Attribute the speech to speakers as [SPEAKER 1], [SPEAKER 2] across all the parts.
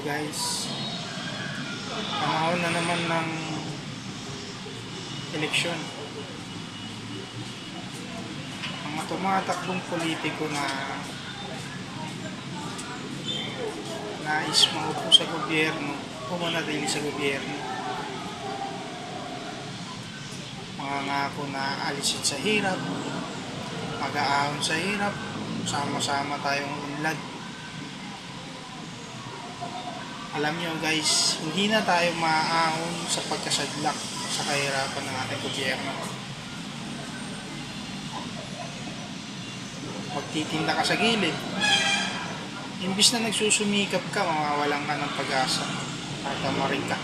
[SPEAKER 1] Guys, panahon na naman ng eleksyon. Mga tumatakbong politiko na nais maupo sa gobyerno o manatili sa gobyerno, mga ngako na alisin sa hirap, mag-aahon sa hirap, sama-sama tayong unlad. Alam nyo guys, hindi na tayo maaahon sa pagkasadlak sa kahirapan ng ating gobyerno. Magtitinda ka sa gilid, imbis na nagsusumikap ka, mawawalan ka ng pag-asa at tamarin ka.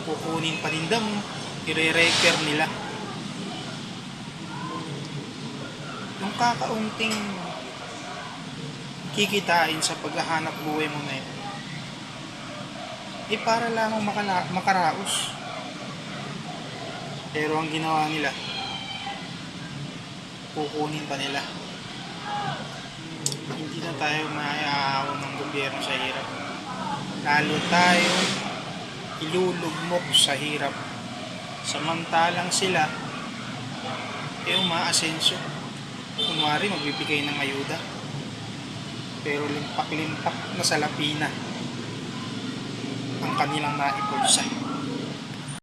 [SPEAKER 1] Kukunin paninda mo, ire-repair nila. Yung kakaunting kikitain sa paghahanap buhay mo na yun, para lamang makaraos. Pero ang ginawa nila, kukunin pa nila. Hindi na tayo maaahon ng gobyerno sa hirap, lalo tayo ilulugmok sa hirap. Samantalang sila umaasenso, kunwari magbibigay ng ayuda, pero limpak-limpak na salapi na ang kanilang naipulsa.